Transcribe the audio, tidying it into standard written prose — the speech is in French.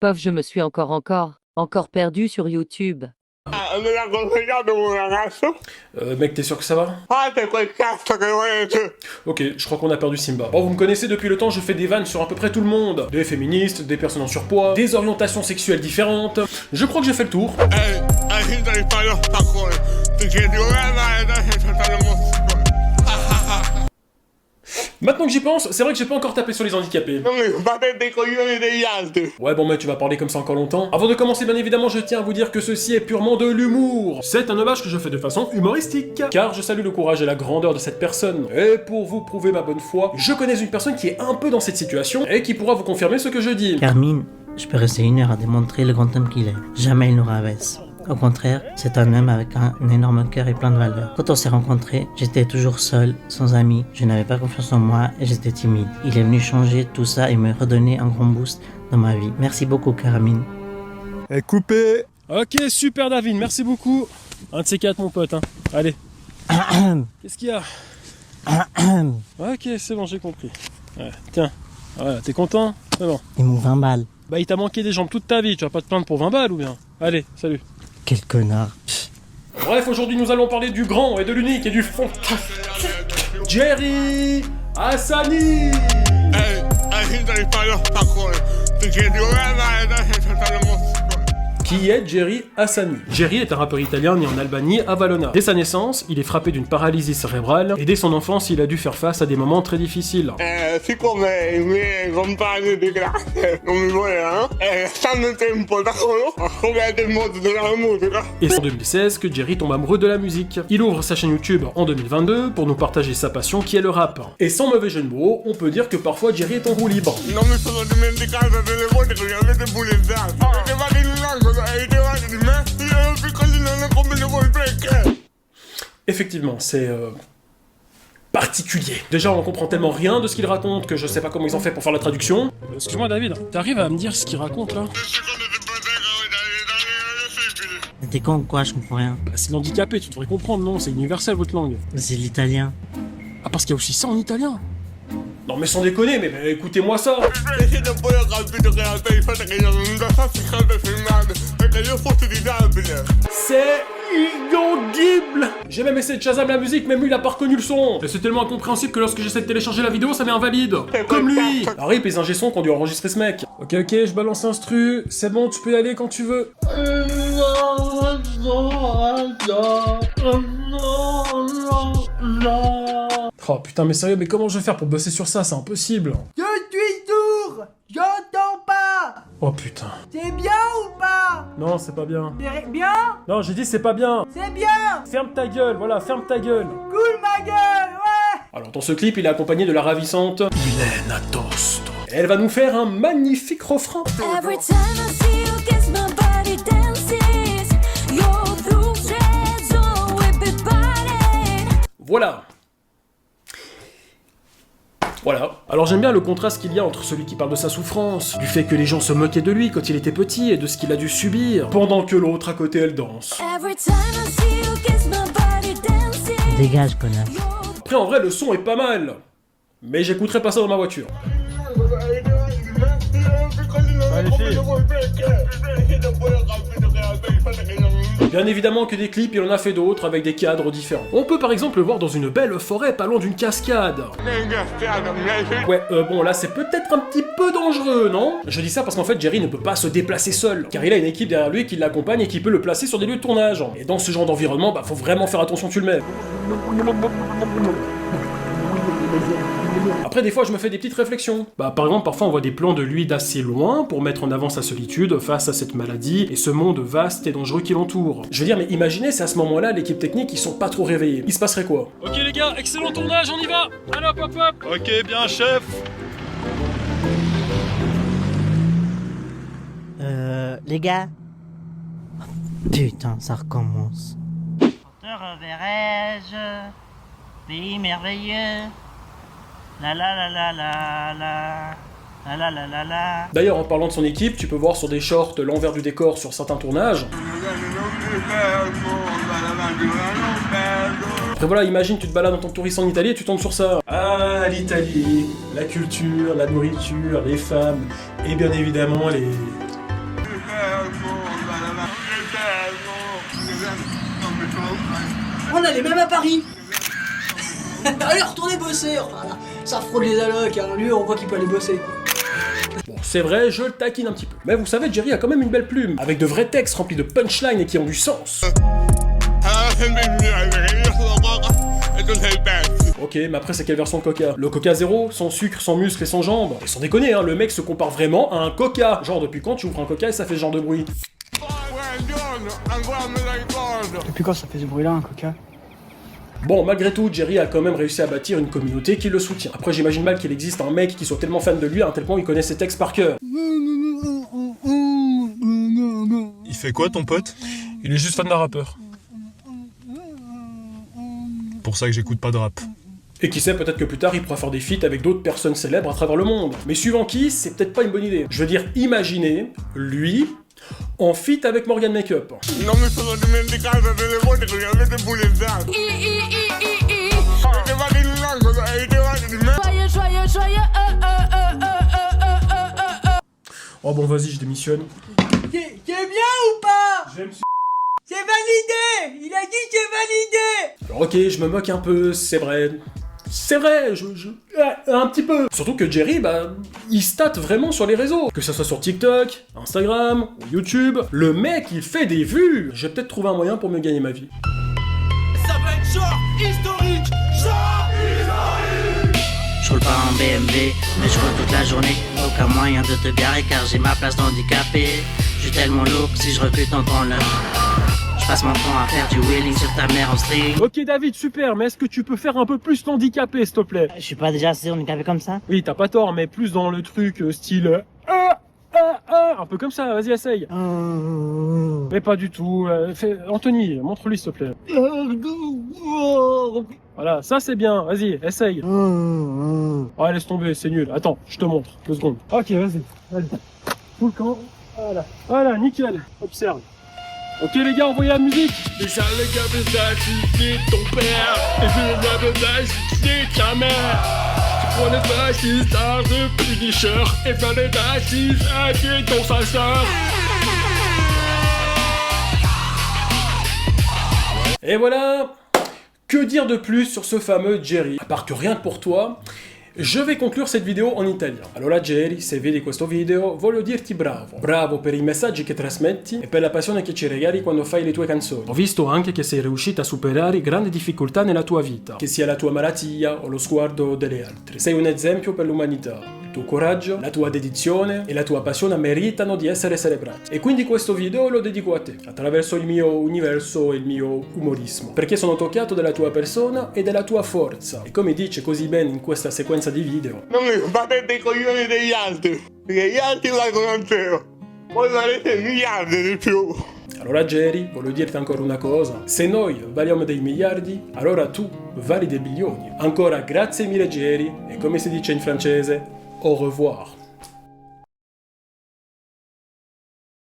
Pof, je me suis encore perdu sur YouTube. Mec, t'es sûr que ça va? Ok, je crois qu'on a perdu Simba. Bon, vous me connaissez depuis le temps, je fais des vannes sur à peu près tout le monde. Des féministes, des personnes en surpoids, des orientations sexuelles différentes. Je crois que j'ai fait le tour. Maintenant que j'y pense, c'est vrai que j'ai pas encore tapé sur les handicapés. Ouais bon mec, tu vas parler comme ça encore longtemps. Avant de commencer, bien évidemment, je tiens à vous dire que ceci est purement de l'humour. C'est un hommage que je fais de façon humoristique, car je salue le courage et la grandeur de cette personne. Et pour vous prouver ma bonne foi, je connais une personne qui est un peu dans cette situation, et qui pourra vous confirmer ce que je dis. Carmine, je peux rester 1 heure à démontrer le grand homme qu'il est. Jamais il nous rabaisse. Au contraire, c'est un homme avec un énorme cœur et plein de valeurs. Quand on s'est rencontrés, j'étais toujours seul, sans amis, je n'avais pas confiance en moi et j'étais timide. Il est venu changer tout ça et me redonner un grand boost dans ma vie. Merci beaucoup, Carmine. Coupé. Ok, super David, merci beaucoup. Un de ces quatre, mon pote, hein. Allez. Qu'est-ce qu'il y a? Ok, c'est bon, j'ai compris. Ouais, tiens, voilà, t'es content? C'est bon. Et mon 20 balles. Bah il t'a manqué des jambes toute ta vie, tu vas pas te plaindre pour 20 balles ou bien? Allez, salut. Quel connard. Bref, aujourd'hui nous allons parler du grand et de l'unique et du fantastique Jerry Hassani. Qui est Jerry Hassani? Jerry est un rappeur italien né en Albanie, à Valona. Dès sa naissance, il est frappé d'une paralysie cérébrale, et dès son enfance, il a dû faire face à des moments très difficiles. Siccome i miei compagni di classe non mi volevano, stando tempo da solo, ho scoperto il mondo della musica. Et c'est en 2016 que Jerry tombe amoureux de la musique. Il ouvre sa chaîne YouTube en 2022 pour nous partager sa passion qui est le rap. Et sans mauvais jeu de mots, on peut dire que parfois Jerry est en roue libre. Non mi sono dimenticato delle volte che li avete bullizzato. Avevate in un angolo e ridevate di me, io ero piccolino e non combino voi perché? Effectivement, c'est particulier. Déjà, on comprend tellement rien de ce qu'il raconte que je sais pas comment ils ont fait pour faire la traduction. Excuse-moi David, t'arrives à me dire ce qu'il raconte là? Mais t'es con ou quoi? Je comprends rien. Bah, c'est l'handicapé, tu devrais comprendre, non? C'est universel votre langue. C'est l'italien. Ah, parce qu'il y a aussi ça en italien? Non mais sans déconner, mais bah, écoutez-moi ça. C'est inaudible. J'ai même essayé de Shazam la musique, même lui il a pas reconnu le son. Et c'est tellement incompréhensible que lorsque j'essaie de télécharger la vidéo, ça met invalide. Comme lui. Rip les ingé sons qui ont dû enregistrer ce mec. Ok, je balance l'instru. C'est bon, tu peux y aller quand tu veux. Oh putain, mais sérieux, mais comment je vais faire pour bosser sur ça? C'est impossible. Je suis sourd. J'entends pas. Oh putain. C'est bien ou pas? Non, c'est pas bien. C'est bien? Non, j'ai dit c'est pas bien. C'est bien. Ferme ta gueule, voilà, ferme ta gueule. Cool ma gueule, ouais. Alors dans ce clip, il est accompagné de la ravissante Ilena Tosto. Elle va nous faire un magnifique refrain. Every time I see you, guess my body dances. You're through threads, oh, everybody. Voilà. Voilà. Alors j'aime bien le contraste qu'il y a entre celui qui parle de sa souffrance, du fait que les gens se moquaient de lui quand il était petit et de ce qu'il a dû subir, pendant que l'autre à côté elle danse. Every time I see you, guess my body dances. Dégage, connard. Après en vrai le son est pas mal, mais j'écouterai pas ça dans ma voiture. Bien évidemment que des clips, il en a fait d'autres avec des cadres différents. On peut par exemple le voir dans une belle forêt pas loin d'une cascade. Ouais, bon là c'est peut-être un petit peu dangereux, non? Je dis ça parce qu'en fait Jerry ne peut pas se déplacer seul, car il a une équipe derrière lui qui l'accompagne et qui peut le placer sur des lieux de tournage. Et dans ce genre d'environnement, bah faut vraiment faire attention où tu le mets. Après des fois je me fais des petites réflexions. Bah par exemple parfois on voit des plans de lui d'assez loin pour mettre en avant sa solitude face à cette maladie et ce monde vaste et dangereux qui l'entoure. Je veux dire mais imaginez si à ce moment-là l'équipe technique ils sont pas trop réveillés. Il se passerait quoi? Ok les gars, excellent tournage, on y va. Allez hop hop hop. Ok, bien chef. Les gars. Putain, ça recommence. Te reverrai-je, pays merveilleux. La la la la la la. La la la la la. D'ailleurs en parlant de son équipe, tu peux voir sur des shorts l'envers du décor sur certains tournages. Après voilà, imagine tu te balades en tant que touriste en Italie et tu tombes sur ça. Ah l'Italie, la culture, la nourriture, les femmes, et bien évidemment On allait même à Paris. Allez, retournez bosser. Enfin, là, ça fraude les allocs, hein. Lui, on voit qu'il peut aller bosser. Bon, c'est vrai, je le taquine un petit peu. Mais vous savez, Jerry a quand même une belle plume, avec de vrais textes remplis de punchlines et qui ont du sens. Ok, mais après c'est quelle version de Coca? Le Coca zéro, sans sucre, sans muscles et sans jambes? Et sans déconner, hein, le mec se compare vraiment à un Coca. Genre depuis quand tu ouvres un Coca et ça fait ce genre de bruit? Depuis quand ça fait ce bruit-là, un Coca? Bon, malgré tout, Jerry a quand même réussi à bâtir une communauté qui le soutient. Après, j'imagine mal qu'il existe un mec qui soit tellement fan de lui à un tel point il connaît ses textes par cœur. Il fait quoi ton pote? Il est juste fan d'un rappeur. Pour ça que j'écoute pas de rap. Et qui sait, peut-être que plus tard il pourra faire des feats avec d'autres personnes célèbres à travers le monde. Mais suivant qui, c'est peut-être pas une bonne idée. Je veux dire, imaginez, lui, en feat avec Morgan Makeup. Non mi sono dimenticato delle volte che mi avete bulizzato. Avete fatto il lango, avete fatto di me. Oh bon, vas-y, je démissionne. T'es bien ou pas? J'aime. C'est validé. Il a dit c'est validé. Alors ok, je me moque un peu, c'est vrai. C'est vrai, un petit peu. Surtout que Jerry, bah, il state vraiment sur les réseaux. Que ce soit sur TikTok, Instagram ou YouTube. Le mec, il fait des vues. J'ai peut-être trouvé un moyen pour mieux gagner ma vie. Ça va être genre historique. Je roule pas en BMW, mais je roule toute la journée. Aucun moyen de te garer car j'ai ma place d'handicapé. Je suis tellement lourd que si je recule t'entends l'heure. Je passe mon temps à faire du wheeling sur ta mère en string. Ok David, super, mais est-ce que tu peux faire un peu plus handicapé, s'il te plaît? Je suis pas déjà assez handicapé comme ça? Oui, t'as pas tort, mais plus dans le truc style... un peu comme ça, vas-y, essaye. Mais pas du tout. Anthony, montre-lui, s'il te plaît. Voilà, ça c'est bien, vas-y, essaye. Oh, laisse tomber, c'est nul. Attends, je te montre, 2 secondes. Ok, vas-y, allez. Tout le camp, voilà. Voilà, nickel, observe. Ok les gars, envoyez la musique. Les sales gars de ton père. Et je n'avais pas cité ta mère. Tu prends les fascistes, art de Punisher. Et faire les fascistes à ton sa sœur. Et voilà. Que dire de plus sur ce fameux Jerry? À part que rien que pour toi, je vais conclure cette vidéo en italien. Allora Jerry, se vedi questo video, voglio dirti bravo. Bravo per i messaggi che trasmetti e per la passione che ci regali quando fai le tue canzoni. Ho visto anche che sei riuscita a superare grandi difficoltà nella tua vita, che sia la tua malattia o lo sguardo delle altre. Sei un esempio per l'umanità. Il tuo coraggio, la tua dedizione e la tua passione meritano di essere celebrati. E quindi questo video lo dedico a te, attraverso il mio universo e il mio umorismo, perché sono toccato della tua persona e della tua forza. E come dice così bene in questa sequenza di video: Non mi battete i coglioni degli altri, perché gli altri valgono zero. Voi valete miliardi di più. Allora Jerry, voglio dirti ancora una cosa. Se noi valiamo dei miliardi, allora tu vali dei bilioni. Ancora grazie mille Jerry, e come si dice in francese, au revoir.